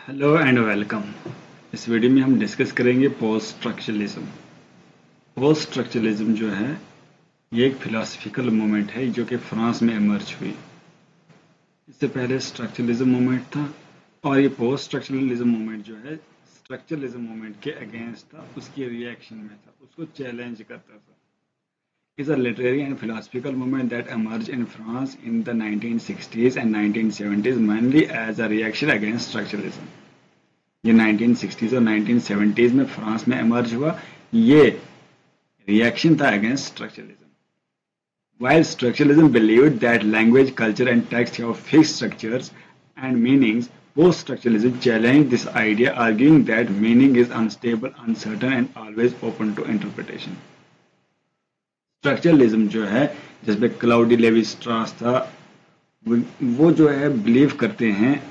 Hello and welcome. इस video में हम डिस्कस करेंगे पोस्ट स्ट्रक्चरलिज्म। पोस्ट स्ट्रक्चरलिज्म जो है ये एक फिलोसफिकल मूवमेंट है जो कि फ्रांस में इमर्ज हुई। इससे पहले स्ट्रक्चरलिज्म मूवमेंट था और ये पोस्ट स्ट्रक्चरलिज्म मूवमेंट जो है स्ट्रक्चरलिज्म मूवमेंट के अगेंस्ट था, उसकी रिएक्शन में था, उसको चैलेंज करता था। Is a literary and philosophical movement that emerged in France in the 1960s and 1970s mainly as a reaction against structuralism. ये 1960s और 1970s में फ्रांस में emerge हुआ। ये reaction था against structuralism. While structuralism believed that language, culture and text have fixed structures and meanings, post-structuralism challenged this idea, arguing that meaning is unstable, uncertain and always open to interpretation. Structuralism जो है जिसमें cloudy levy स्ट्रास था, वो जो है believe करते हैं,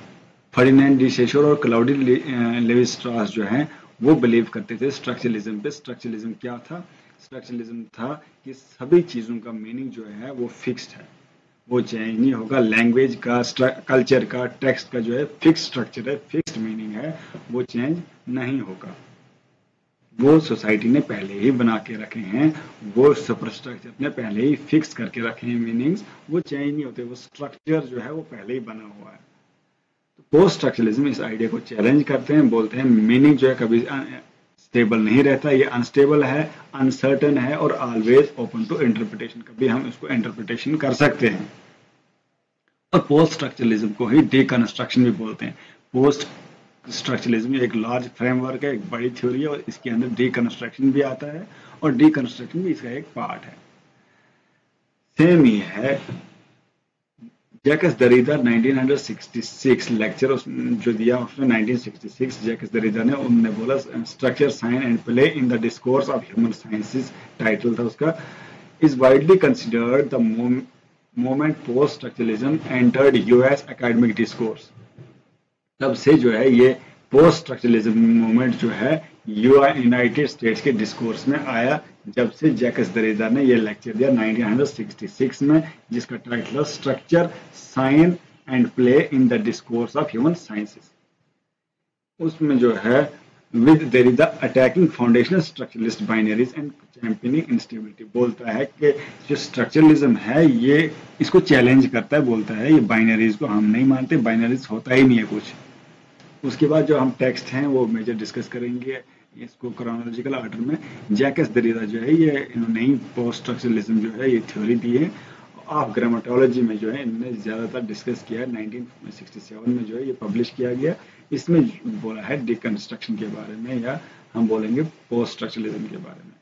Ferdinand de सेशोर और क्लाउडी लेवी स्ट्रास जो है वो बिलीव करते थे स्ट्रक्चरलिज्म पे। स्ट्रक्चरलिज्म क्या था? स्ट्रक्चरलिज्म था कि सभी चीजों का मीनिंग जो है वो फिक्स्ड है, वो चेंज नहीं होगा। लैंग्वेज का, कल्चर का, टेक्स्ट का जो है फिक्स्ड स्ट्रक्चर है, फिक्स्ड मीनिंग है, वो चेंज नहीं होगा। वो सोसाइटी ने पहले ही बना के रखे हैं, वो सुपरस्ट्रक्चर ने पहले ही फिक्स करके रखे हैं मीनिंग्स, वो चेंज नहीं होते, वो स्ट्रक्चर जो है वो पहले ही बना हुआ है। तो पोस्ट स्ट्रक्चरलिज्म इस आइडिया को चैलेंज करते हैं, बोलते हैं मीनिंग जो है कभी स्टेबल नहीं रहता, ये अनस्टेबल है, अनसर्टन है और ऑलवेज ओपन टू इंटरप्रिटेशन, कभी हम इसको इंटरप्रिटेशन कर सकते हैं। और पोस्ट स्ट्रक्चरलिज्म को ही डीकंस्ट्रक्शन भी बोलते हैं। पोस्ट स्ट्रक्चरलिज्म एक लार्ज फ्रेमवर्क है, एक बड़ी थ्योरी है और इसके अंदर डीकंस्ट्रक्शन भी आता है और डीकंस्ट्रक्शन भी इसका एक पार्ट है। सेम ही है जैकस दरीदा 1966 लेक्चर जो दिया उसने 1966 जैकस दरीदा ने, उन्होंने बोला structure, sign and play in the discourse of human sciences, title था उसका। Is widely considered the moment post structuralism entered US academic discourse. तब से जो है ये पोस्ट स्ट्रक्चरलिज्म मूवमेंट जो है यूनाइटेड स्टेट्स के डिस्कोर्स में आया, जब से जैकस दरीदा ने ये लेक्चर दिया 1966 में, जिसका टाइटल है structure, sign and play in the discourse of human sciences. उसमें जो है with Derrida attacking foundational structuralist binaries and championing instability, बोलता है कि जो स्ट्रक्चरलिज्म है ये इसको चैलेंज करता है, बोलता है ये बाइनरीज को हम नहीं मानते, बाइनरीज होता ही नहीं है कुछ। उसके बाद जो हम टेक्स्ट हैं वो मेजर डिस्कस करेंगे इसको क्रोनोलॉजिकल ऑर्डर में। जैकस दरीदा जो है ये इन्होंने ही पोस्ट स्ट्रक्चरलिज्म जो है ये थ्योरी दी है। ऑफ ग्रामेटोलॉजी में जो है इन्होंने ज्यादातर डिस्कस किया है, 1967 में जो है ये पब्लिश किया गया। इसमें बोला है डिकंस्ट्रक्शन के बारे में, या हम बोलेंगे पोस्ट स्ट्रक्चरलिज्म के बारे में।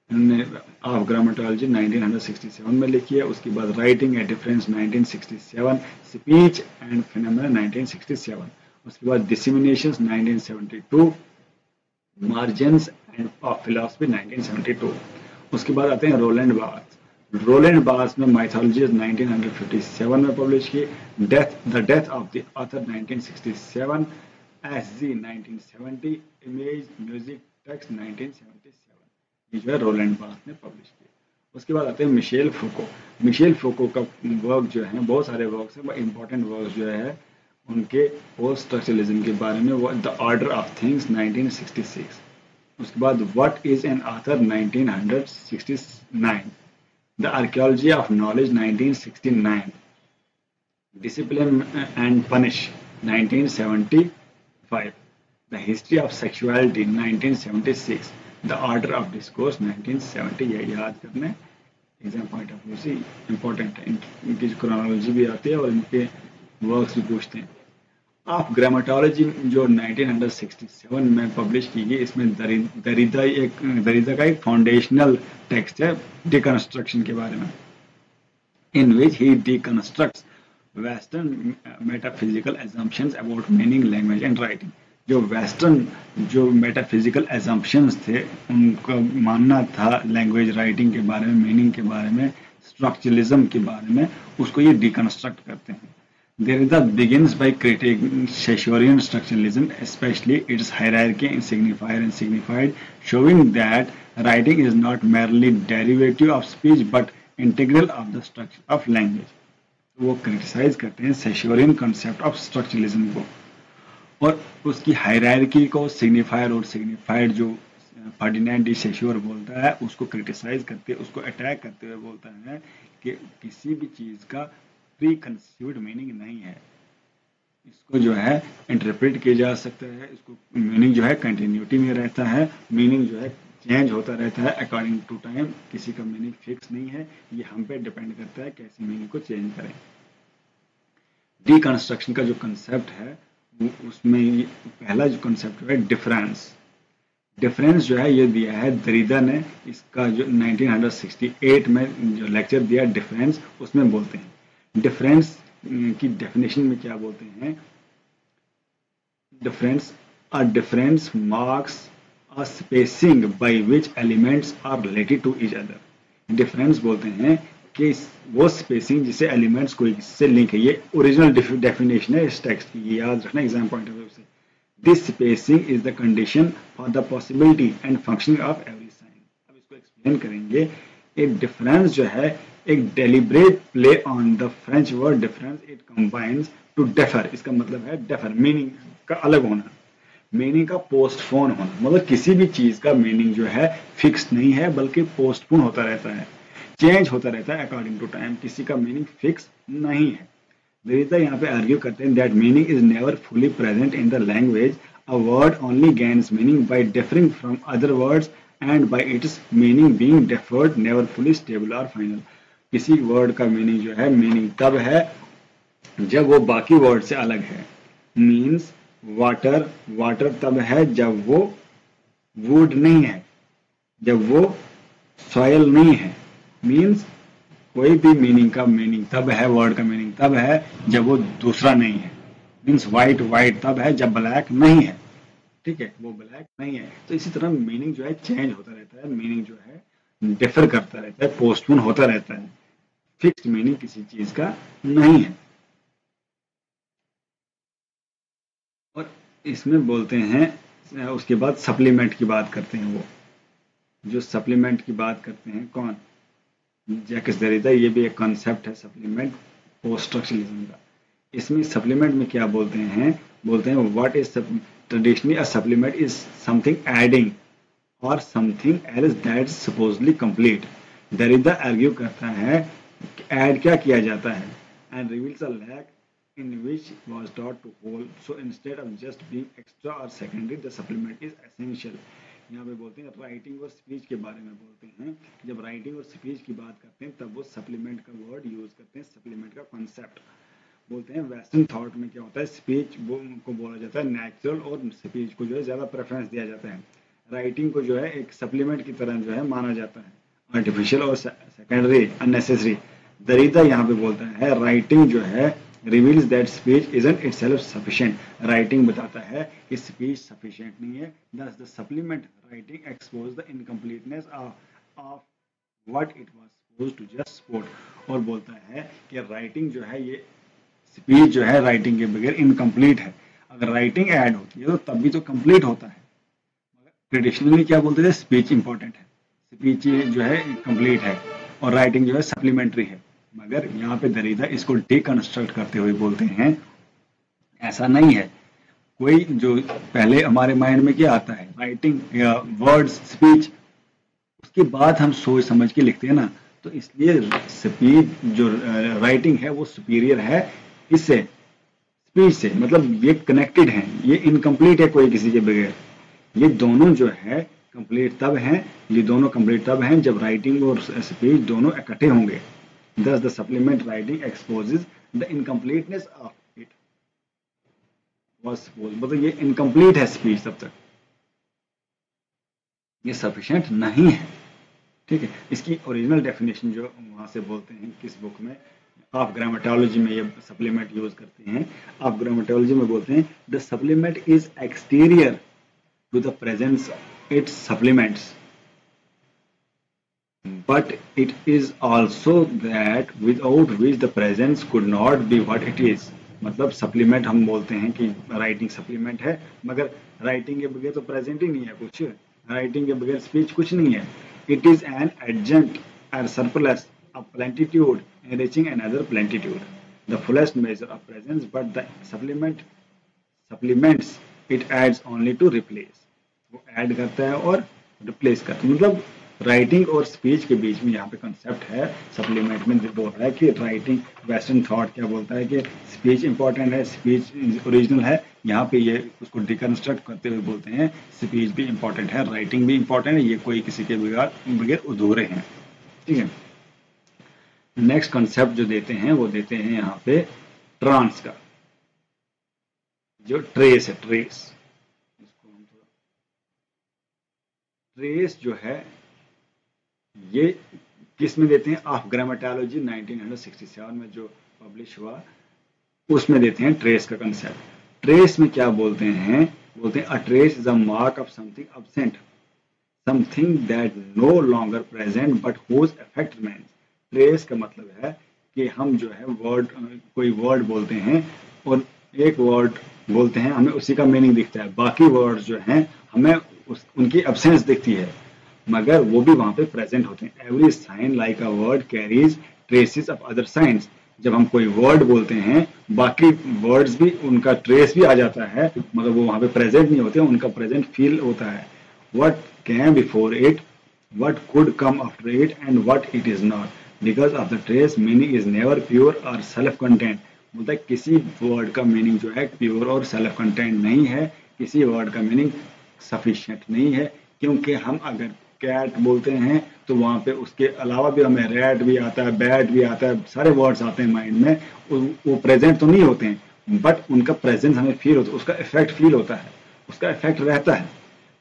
इन्होंने ऑफ ग्रामेटोलॉजी 1967 में लिखी है। उसके बाद writing a difference 1967, speech and phenomena 1967, उसके बाद डिसमिनेशंस 1972, मार्जिन्स एंड ऑफ फिलॉसफी 1972। उसके बाद आते हैं रोलैंड बार्थ। रोलैंड बार्थ में माइथोलॉजी 1957 में पब्लिश की, the death of the author 1967, SG 1970, image music text 1977, ये जो है रोलैंड बार्थ ने पब्लिश की। उसके बाद आते हैं मिशेल फोको। मिशेल फोको का वर्क जो है, बहुत सारे वर्क्स हैं, इंपॉर्टेंट वर्क जो है उनके पोस्ट स्ट्रक्चरलिज्म के बारे में, वो द ऑर्डर ऑफ थिंग्स 1966। उसके बाद what is an author 1969, the archaeology of knowledge 1969, discipline and punish 1975, the history of sexuality 1976, the order of discourse 1970। ये याद करने एग्जाम पॉइंट ऑफ व्यू से इंपॉर्टेंट है, इनकी जो क्रोनोलॉजी भी आती है और इनके वर्क्स भी पूछते हैं। ऑफ ग्रामेटोलॉजी जो 1967 में पब्लिश की गई, इसमें दरीदा का एक फाउंडेशनल टेक्स्ट है डिकंस्ट्रक्शन के बारे में, in which he deconstructs western metaphysical assumptions about meaning, language and writing. जो वेस्टर्न जो मेटाफिजिकल assumptions थे, उनका मानना था लैंग्वेज, राइटिंग के बारे में, मीनिंग के बारे में, स्ट्रक्चरलिज्म के बारे में, उसको ये डिकंस्ट्रक्ट करते हैं। Derrida begins by critiquing Saussurean structuralism, especially its hierarchy in signifier and signified, showing that writing is not merely derivative of speech but integral of the structure of language. वो criticise करते हैं Saussurean concept of structuralism को। और उसकी hierarchy को signifier और signified जो Ferdinand de सेश्योर बोलता है उसको क्रिटिसाइज करते, उसको अटैक करते हुए बोलता है कि किसी भी चीज का प्री कंसीव्ड मीनिंग नहीं है, इसको जो है इंटरप्रेट किया जा सकता है, इसको मीनिंग जो है कंटिन्यूटी में रहता है, मीनिंग जो है चेंज होता रहता है अकॉर्डिंग टू टाइम, किसी का मीनिंग फिक्स नहीं है, ये हम पे डिपेंड करता है कैसे मीनिंग को चेंज करें। डीकंस्ट्रक्शन का जो कंसेप्ट है उसमें पहला जो कंसेप्ट है डिफरेंस। डिफरेंस जो है ये दिया है दरीदा ने, इसका जो 1968 में जो लेक्चर दिया डिफरेंस, उसमें बोलते हैं डिफरेंस की डेफिनेशन में क्या बोलते हैं, difference marks a spacing by which elements are related to each other. Difference बोलते हैं कि वो स्पेसिंग जिसे एलिमेंट्स कोई से लिंक है, ये ओरिजिनल डेफिनेशन है इस टेक्स्ट की, ये याद रखना एग्जाम पॉइंट ऑफ व्यू से। This spacing is the condition for the possibility and functioning of every sign. अब इसको एक्सप्लेन करेंगे। एक डिफरेंस जो है एक deliberate play on the French word difference, it combines to differ, इसका मतलब है डिफर मीनिंग का अलग होना, मीनिंग का पोस्टपोन होना, मतलब किसी भी चीज का मीनिंग जो है फिक्स नहीं है बल्कि पोस्टपोन होता रहता है, चेंज होता रहता है अकॉर्डिंग टू टाइम, किसी का मीनिंग फिक्स नहीं है। दरीदा यहाँ पे आर्ग्यू करते हैं that meaning is never fully present in the language, a word only gains meaning bye differing from other words and bye it's meaning being deferred, never fully stable और final. किसी word का meaning जो है meaning तब है जब वो बाकी वर्ड से अलग है, मीन्स वाटर, वाटर तब है जब वो वुड नहीं है, जब वो सॉयल नहीं है, मीन्स कोई भी मीनिंग का मीनिंग तब है, वर्ड का मीनिंग तब है जब वो दूसरा नहीं है, मीन्स व्हाइट व्हाइट तब है जब ब्लैक नहीं है, ठीक है, वो ब्लैक नहीं है। तो इसी तरह मीनिंग जो है चेंज होता रहता है, मीनिंग जो है डिफर करता रहता है, पोस्टपोन होता रहता है, फिक्स्ड मीनिंग किसी चीज का नहीं है। और इसमें बोलते हैं उसके बाद सप्लीमेंट की बात करते हैं, वो जो सप्लीमेंट की बात करते हैं कौन, जैक्स देरिडा, ये भी एक कॉन्सेप्ट है सप्लीमेंट पोस्ट स्ट्रक्चरलिज्म का। इसमें सप्लीमेंट में क्या बोलते हैं, बोलते हैं what is traditionally a supplement is something adding और something else that supposedly complete. Derrida argue करता है ऐड क्या किया जाता है and reveals a lack in which was taught to hold, so instead of just being extra or secondary the supplement is essential। यहाँ पे बोलते हैं राइटिंग और स्पीच के बारे में बोलते हैं, जब राइटिंग और स्पीच की बात करते हैं तब वो सप्लीमेंट का वर्ड यूज करते हैं, सप्लीमेंट का कॉन्सेप्ट बोलते हैं। वेस्टर्न थॉट में क्या होता है, स्पीच को बोला जाता है नेचुरल और स्पीच को जो है ज्यादा प्रेफरेंस दिया जाता है, राइटिंग को जो है एक सप्लीमेंट की तरह जो है माना जाता है, आर्टिफिशियल और सेकेंडरी अननेसेसरी। दरीदा यहाँ पे बोलता है राइटिंग जो है reveals that speech isn't itself sufficient, writing बताता है कि स्पीच सफिशिएंट नहीं है, thus the supplement writing expose the incompleteness of what it was supposed to just support। और बोलता है कि राइटिंग जो है ये स्पीच जो है राइटिंग के बगैर इनकम्प्लीट है, अगर राइटिंग ऐड होती है तो तब भी तो कंप्लीट होता है। ट्रेडिशनली क्या बोलते थे, स्पीच इंपॉर्टेंट है, स्पीच जो है कंप्लीट है और राइटिंग जो है सप्लीमेंट्री है, मगर यहाँ पे दरीदा इसको डिकंस्ट्रक्ट करते हुए बोलते हैं ऐसा नहीं है। कोई जो पहले हमारे माइंड में क्या आता है, राइटिंग या वर्ड्स स्पीच, उसके बाद हम सोच समझ के लिखते हैं ना, तो इसलिए स्पीच जो राइटिंग है वो सुपीरियर है इससे, स्पीच से, मतलब ये कनेक्टेड है, ये इनकम्प्लीट है कोई किसी के बगैर। ये दोनों जो है कंप्लीट तब हैं, ये दोनों कंप्लीट तब हैं जब राइटिंग और स्पीच दोनों इकट्ठे होंगे। Thus the supplement writing exposes the incompleteness of it was supposed, मतलब ये इनकम्प्लीट है स्पीच तब तक, ये सफिशिएंट नहीं है, ठीक है। इसकी ओरिजिनल डेफिनेशन जो वहां से बोलते हैं किस बुक में, ऑफ ग्रामेटोलॉजी में ये सप्लीमेंट यूज करते हैं, ऑफ ग्रामेटोलॉजी में बोलते हैं the supplement is exterior to the presence its supplements but it is also that without which the presence could not be what it is। मतलब supplement हम बोलते हैं कि राइटिंग सप्लीमेंट है, मगर राइटिंग के बगैर तो प्रेजेंट ही नहीं है कुछ, राइटिंग के बगैर स्पीच कुछ नहीं है। इट इज एन एडजंक्ट और surplus of plenitude enriching another plenitude, the fullest measure of presence, but the supplements it adds only to replace, वो ऐड करता है और रिप्लेस करता है। मतलब राइटिंग और स्पीच के बीच में यहाँ पे कंसेप्ट है, सप्लीमेंट में बोल रहा है कि राइटिंग, वेस्टर्न थॉट क्या बोलता है कि स्पीच इंपॉर्टेंट है, स्पीच ओरिजिनल है, यहाँ पे ये उसको डिकंस्ट्रक्ट करते हुए बोलते हैं स्पीच भी इंपॉर्टेंट है, राइटिंग भी इंपॉर्टेंट है, ये कोई किसी के बगैर अधूरे हैं। ठीक है, नेक्स्ट कंसेप्ट जो देते हैं वो देते हैं यहाँ पे ट्रांस का, जो ट्रेस है, ट्रेस, इसको हम थोड़ा, ट्रेस जो है ये किस में देते हैं, ऑफ ग्रामेटोलॉजी 1967 में जो पब्लिश हुआ उसमें देते हैं ट्रेस का कंसेप्ट। ट्रेस में क्या बोलते हैं, बोलते हैं a trace is a mark of something absent, something that no longer present but whose effect remains. Trace का मतलब है कि हम जो है वर्ड, कोई वर्ड बोलते हैं और एक वर्ड बोलते हैं, हमें उसी का मीनिंग दिखता है, बाकी वर्ड जो हैं हमें उनकी एब्सेंस दिखती है, मगर वो भी वहां पे प्रेजेंट होते हैं। Every sign like a word carries traces of other signs. जब हम कोई वर्ड बोलते हैं बाकी वर्ड्स भी उनका ट्रेस भी आ जाता है, मगर वो वहां पे प्रेजेंट नहीं होते, उनका प्रेजेंट फील होता है। what came before it, what could come after it, and what it is not. Because of the trace, meaning is never pure or self-contained. बोलता है किसी वर्ड का मीनिंग जो है प्योर और सेल्फ कंटेंट नहीं है, किसी वर्ड का मीनिंग सफिशिएंट नहीं है, क्योंकि हम अगर कैट बोलते हैं तो वहां पे उसके अलावा भी हमें रैट भी आता है, बैट भी आता है, सारे वर्ड्स आते हैं माइंड में, वो प्रेजेंट तो नहीं होते हैं बट उनका प्रेजेंस हमें फील होता है, उसका इफेक्ट फील होता है, उसका इफेक्ट रहता है।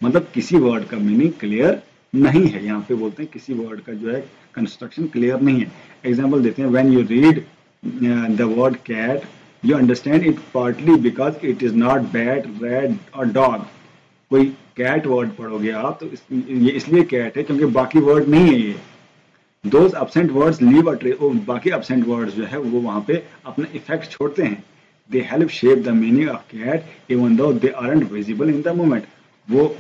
मतलब किसी वर्ड का मीनिंग क्लियर नहीं है, यहाँ पे बोलते हैं किसी वर्ड का जो है कंस्ट्रक्शन क्लियर नहीं है। एग्जाम्पल देते हैं, when you read the word cat you understand it partly because it is not bat, rat और डॉग। कोई कैट वर्ड पढ़ोगे आप तो ये इसलिए कैट है क्योंकि बाकी वर्ड नहीं है ये। Those absent words leave a trace, बाकी एब्सेंट वर्ड्स जो है वो वहां पे अपना इफेक्ट छोड़ते हैं। They help shape the meaning of cat even though they aren't visible in the moment. वो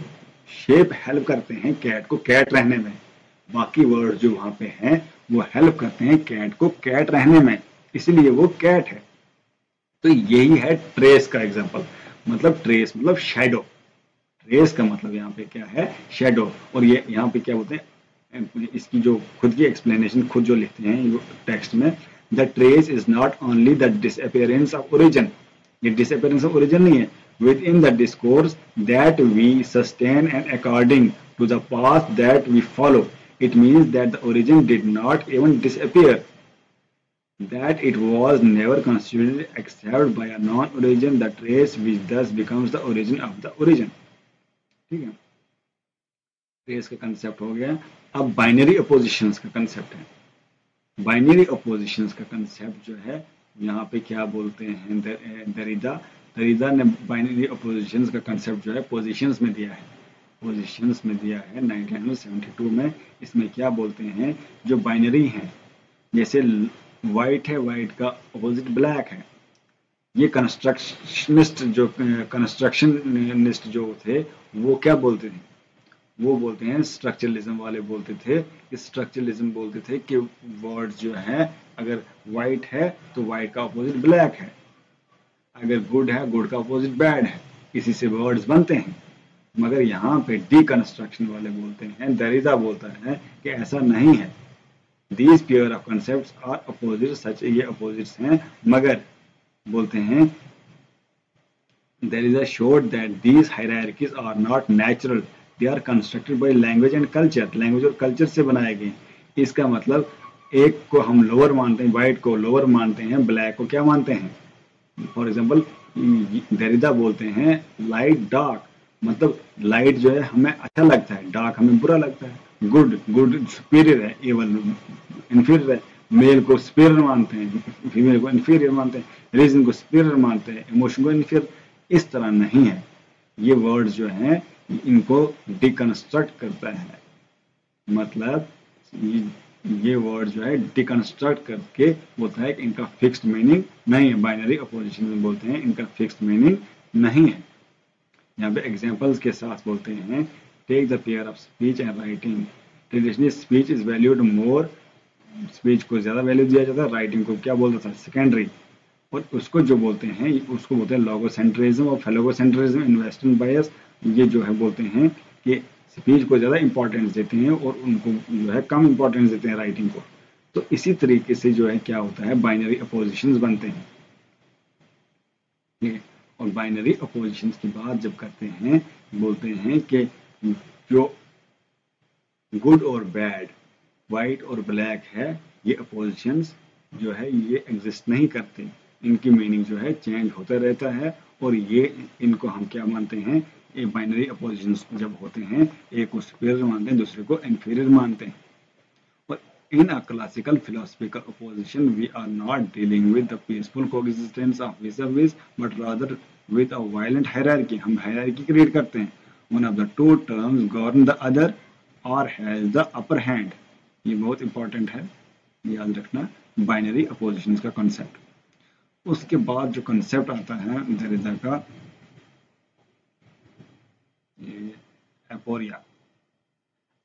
शेप हेल्प करते हैं कैट को कैट रहने में, बाकी वर्ड जो वहां पे हैं वो हेल्प करते हैं कैट को कैट रहने में, इसलिए वो कैट है। तो यही है ट्रेस का एग्जांपल। मतलब ट्रेस मतलब शैडो, ट्रेस का मतलब यहाँ पे क्या है, शैडो। और ये यहाँ पे क्या बोलते हैं, इसकी जो खुद की एक्सप्लेनेशन खुद जो लिखते हैं टेक्स्ट में, the trace is not only the disappearance of origin, ये डिसअपियरेंस ऑफ ओरिजिन नहीं है, within the discourse that we sustain and according to the path that we follow. It means that the origin did not even disappear, that it was never constituted except by a non-origin, the trace which thus becomes the origin of the origin. ठीक है, trace का concept हो गया। अब binary oppositions का concept है। Binary oppositions का concept जो है यहाँ पे क्या बोलते हैं, दरिदा ने बाइनरी अपोजिशंस का कंसेप्ट जो है पोजीशंस में दिया है, पोजीशंस में दिया है 1972 में। इसमें क्या बोलते हैं, जो बाइनरी हैं जैसे व्हाइट है, व्हाइट का अपोजिट ब्लैक है, ये कंस्ट्रक्शनिस्ट जो थे वो क्या बोलते थे, वो बोलते हैं स्ट्रक्चरलिज्म वाले बोलते थे, स्ट्रक्चरलिज्म बोलते थे कि वर्ड्स जो है अगर व्हाइट है तो व्हाइट का अपोजिट ब्लैक है, अगर गुड है गुड का अपोजिट बैड है, इसी से वर्ड्स बनते हैं। मगर यहाँ पे डीकंस्ट्रक्शन वाले बोलते हैं, दरिदा बोलता है कि ऐसा नहीं है, these pair of concepts are opposite, such ये अपोजिट्स हैं, मगर बोलते हैं Derrida showed that these hierarchies are not natural, they are constructed by language and culture, language और कल्चर से बनाए गए। इसका मतलब एक को हम लोअर मानते हैं, व्हाइट को लोअर मानते हैं, ब्लैक को क्या मानते हैं। फॉर एग्जाम्पल दरिदा बोलते हैं लाइट डार्क, मतलब लाइट जो है हमें अच्छा लगता है, डार्क हमें बुरा लगता है। गुड गुड सुपीरियर है, एवल इन्फीरियर है, मेल को सुपीरियर मानते हैं, फीमेल को इन्फीरियर मानते हैं, रीजन को सुपीरियर मानते हैं, इमोशन को इन्फीरियर। इस तरह नहीं है, ये वर्ड्स जो हैं इनको डिकंस्ट्रक्ट करता है, मतलब ये वर्ड जो है डिकंस्ट्रक्ट करके बोलता है कि इनका फिक्स्ड मीनिंग नहीं है। बाइनरी अपोजिशन में बोलते हैं इनका फिक्स्ड मीनिंग नहीं है। यहाँ पे एग्जांपल्स के साथ बोलते हैं, take the pair of speech and writing, traditionally speech is valued more, speech को ज्यादा वैल्यू दिया जाता है, राइटिंग को क्या बोलता था, सेकेंडरी। और उसको जो बोलते हैं उसको बोलते हैं लोगोसेंट्रिज्म और फेलोगोसेंट्रिज्म इन वेस्टर्न बायस। ये जो है बोलते हैं कि स्पीच को ज़्यादा इंपॉर्टेंस देते हैं और उनको जो है कम इंपॉर्टेंस देते हैं राइटिंग को। तो इसी तरीके से जो है क्या होता है, बाइनरी अपोजिशंस बनते हैं। ठीक है। और बाइनरी अपोजिशंस की बात जब करते हैं, बोलते हैं कि जो गुड और बैड, वाइट और ब्लैक है, ये अपोजिशंस जो है ये एग्जिस्ट नहीं करते। इनकी मीनिंग जो है चेंज होता रहता है। और ये इनको हम क्या मानते हैं, ये बाइनरी अपोजिशंस जब होते हैं, एक को सुपीरियर मानते हैं, दूसरे को इन्फीरियर मानते हैं। But in a classical philosophical opposition, we are not dealing with the peaceful coexistence of vis-a-vis, but rather with a violent hierarchy. हम hierarchy create करते हैं. One of the two terms govern the other or has the upper hand. ये बहुत important है, याद रखना, binary oppositions का concept. उसके बाद जो कॉन्सेप्ट आता है दरिदा का, ये एपोरिया।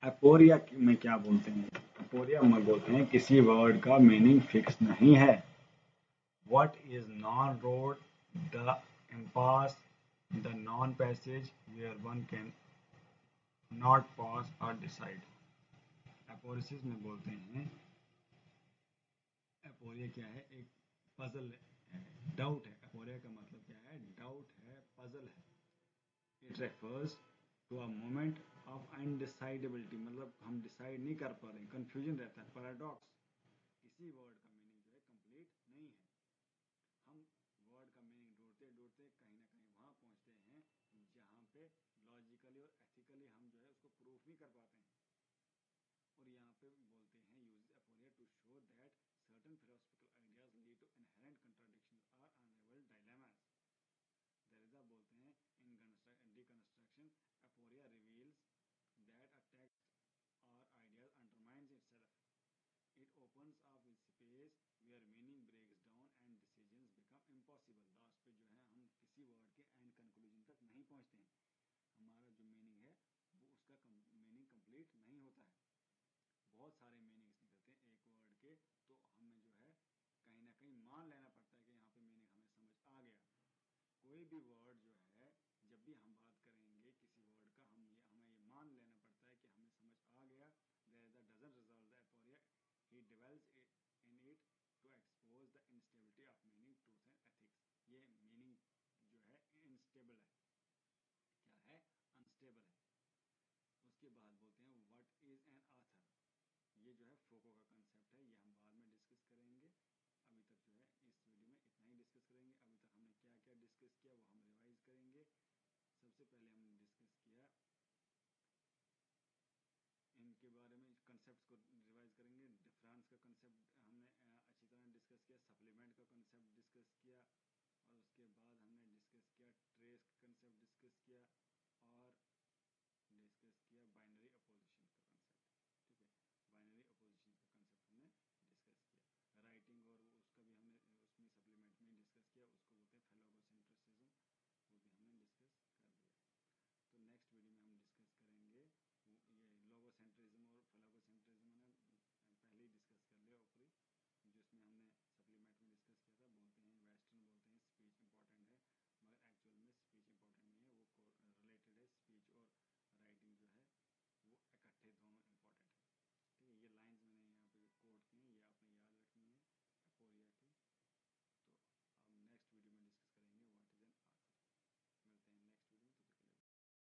एपोरिया में क्या बोलते हैं, एपोरिया में बोलते हैं किसी वर्ड का मीनिंग फिक्स नहीं है। What is non-road? The impasse, the non-passage where one can not pass or decide. एपोरिसिस में बोलते हैं, एपोरिया क्या है, एक पजल है, डाउट है। एपोरिया का मतलब क्या है, डाउट है, पजल है। It refers to a moment of undecidability, मतलब हम डिसाइड नहीं कर पा रहे, कंफ्यूजन रहता है, पैराडॉक्स। किसी वर्ड का मीनिंग जो है कंप्लीट नहीं है। हम वर्ड का मीनिंग ढूंढते ढूंढते कहीं ना कहीं वहां पहुंचते हैं जहां पे लॉजिकली और एथिकली हम जो है उसको प्रूफ नहीं कर पाते हैं। और यहाँ पे बोलते हैं use aporia to show that certain philosophical ideas lead to inherent contradictions और अनरेवल्ड डायलेमास। दरिदा बोलते हैं in deconstruction aporia reveals that a text और ideas undermines itself. It opens up with space where meaning breaks down and decisions become impossible. Last पे जो है हम किसी word के एंड कंक्लूजन तक नहीं पहुंचते हैं। हमारा जो मीनिंग है वो उसका मीनिंग कंप्लीट नहीं होता है। बहुत सारे मीनिंग्स निकलते हैं एक वर्ड के, तो हमें जो है कहीं ना कहीं मान लेना पड़ता है कि यहाँ पे मीनिंग हमें समझ आ गया। कोई भी वर्ड जो है, जब भी हम बात करेंगे किसी वर्ड का, हमें ये मान लेना पड़ता है कि हमें समझ आ गया। That doesn't resolve the aporia. He dwells in it to expose the instability of meaning, truth and ethics. ये मीनिंग जो है इनस्टेबल है, क्या है, अनस्टेबल है। उसके बाद बोलते हैं व्हाट इज एन ऑथर। ये जो है फोको का कंसेप्ट है, ये हम बाद में डिस्कस करेंगे। अभी तक जो है इस वीडियो में इतना ही डिस्कस करेंगे। अभी तक हमने क्या क्या डिस्कस किया वो हम रिवाइज करेंगे। सबसे पहले हमने डिस्कस किया इनके बारे में, कंसेप्ट को रिवाइज करेंगे। डिफरेंस का कंसेप्ट हमने अच्छी तरह डिस्कस किया, सप्लीमेंट का कंसेप्ट डिस्कस किया, और उसके बाद हमने डिस्कस किया ट्रेस का कंसेप्ट